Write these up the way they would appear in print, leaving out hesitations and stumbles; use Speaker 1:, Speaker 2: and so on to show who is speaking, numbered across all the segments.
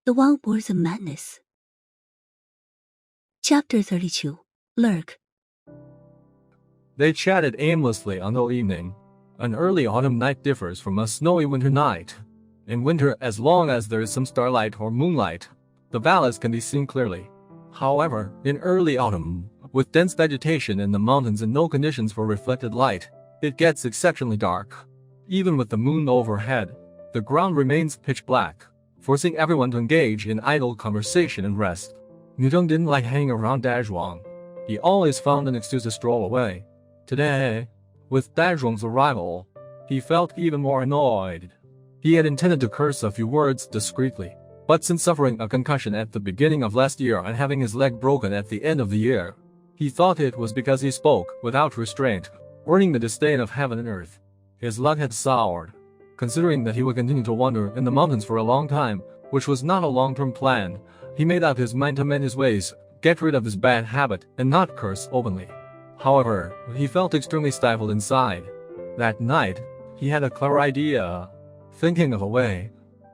Speaker 1: The Wild Boars of Madness. Chapter 32. Lurk.
Speaker 2: They chatted aimlessly until evening. An early autumn night differs from a snowy winter night. In winter, as long as there is some starlight or moonlight, the valleys can be seen clearly. However, in early autumn, with dense vegetation in the mountains and no conditions for reflected light, it gets exceptionally dark. Even with the moon overhead, the ground remains pitch black, forcing everyone to engage in idle conversation and rest. Nuzheng didn't like hanging around Dazhuang. He always found an excuse to stroll away. Today, with Dazhuang's arrival, he felt even more annoyed. He had intended to curse a few words discreetly, but since suffering a concussion at the beginning of last year and having his leg broken at the end of the year, he thought it was because he spoke without restraint, earning the disdain of heaven and earth. His luck had soured. Considering that he would continue to wander in the mountains for a long time, which was not a long-term plan, he made up his mind to mend his ways, get rid of his bad habit, and not curse openly. However, he felt extremely stifled inside. That night, he had a clever idea. Thinking of a way,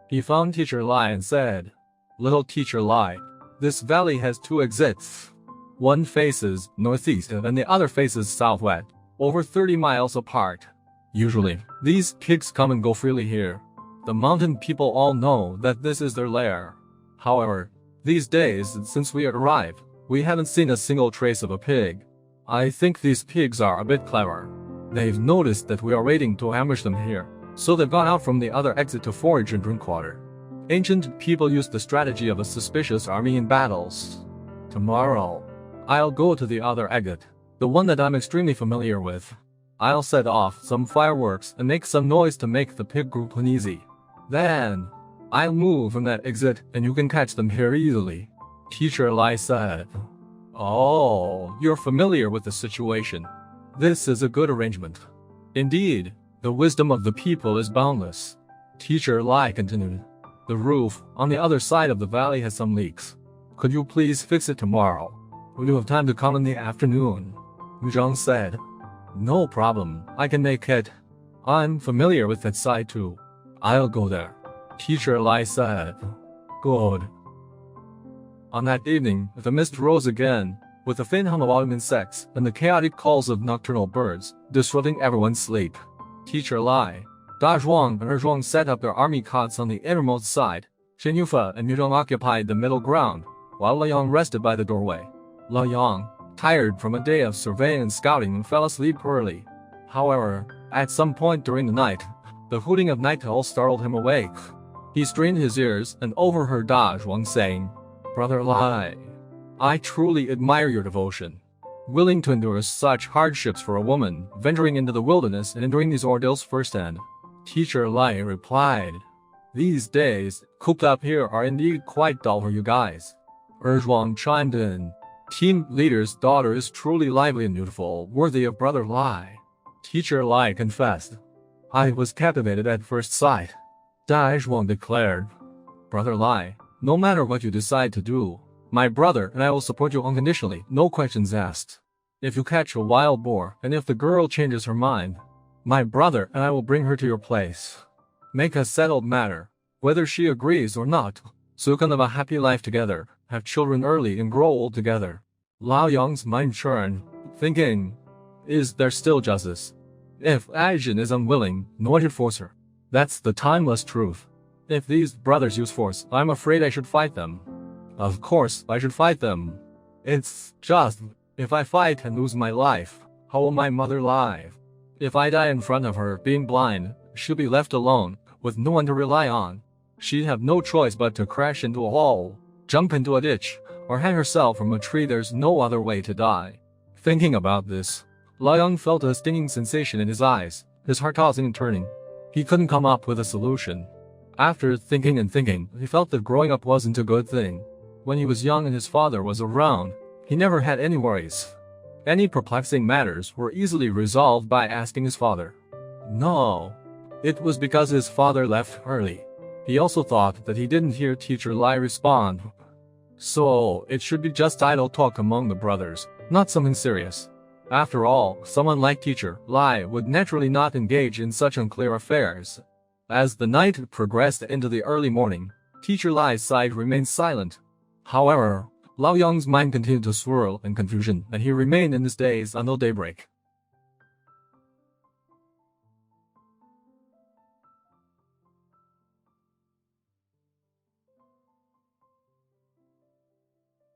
Speaker 2: he found Teacher Lai and said, "Little Teacher Lai, this valley has two exits. One faces northeast and the other faces southwest, over 30 miles apart. Usually, these pigs come and go freely here. The mountain people all know that this is their lair. However, these days, since we arrived, we haven't seen a single trace of a pig. I think these pigs are a bit clever. They've noticed that we are waiting to ambush them here, so they've gone out from the other exit to forage and drink water. Ancient people used the strategy of a suspicious army in battles. Tomorrow, I'll go to the other exit, the one that I'm extremely familiar with. I'll set off some fireworks and make some noise to make the pig group uneasy. Then, I'll move from that exit and you can catch them here easily." Teacher Lai said. "Oh, you're familiar with the situation. This is a good arrangement. Indeed, the wisdom of the people is boundless." Teacher Lai continued. "The roof on the other side of the valley has some leaks. Could you please fix it tomorrow? Will you have time to come in the afternoon?" Nuzheng said. "No problem, I can make it. I'm familiar with that side too. I'll go there." Teacher Lai said. "Good." On that evening, the mist rose again, with the faint hum of autumn insects and the chaotic calls of nocturnal birds, disrupting everyone's sleep. Teacher Lai, Dazhuang and Erzhuang set up their army cots on the innermost side. Shen Yufa and Nuzheng occupied the middle ground, while Laoyang rested by the doorway. Laoyang, tired from a day of surveying and scouting, fell asleep early. However, at some point during the night, the hooting of night owls startled him awake. He strained his ears and overheard Dazhuang saying, "Brother Lai, I truly admire your devotion. Willing to endure such hardships for a woman, venturing into the wilderness and enduring these ordeals firsthand." Teacher Lai replied, "These days, cooped up here are indeed quite dull for you guys." Erzhuang chimed in, "Team leader's daughter is truly lively and beautiful, worthy of Brother Lai." Teacher Lai confessed, "I was captivated at first sight." Dazhuang declared, "Brother Lai, no matter what you decide to do, my brother and I will support you unconditionally, no questions asked. If you catch a wild boar and if the girl changes her mind, my brother and I will bring her to your place. Make a settled matter, whether she agrees or not, so you can live a happy life together, have children early and grow old together." Laoyang's mind churned, thinking, is there still justice? If Ajin is unwilling, no one should force her. That's the timeless truth. If these brothers use force, I'm afraid I should fight them. Of course, I should fight them. It's just, if I fight and lose my life, how will my mother live? If I die in front of her, being blind, she'll be left alone, with no one to rely on. She'd have no choice but to crash into a wall, jump into a ditch, or hang herself from a tree. There's no other way to die." Thinking about this, Laoyang felt a stinging sensation in his eyes, his heart tossing and turning. He couldn't come up with a solution. After thinking and thinking, he felt that growing up wasn't a good thing. When he was young and his father was around, he never had any worries. Any perplexing matters were easily resolved by asking his father. No, it was because his father left early. He also thought that he didn't hear Teacher Lai respond. So, it should be just idle talk among the brothers, not something serious. After all, someone like Teacher Lai would naturally not engage in such unclear affairs. As the night progressed into the early morning, Teacher Lai's side remained silent. However, Lao Yang's mind continued to swirl in confusion, and he remained in his daze until daybreak.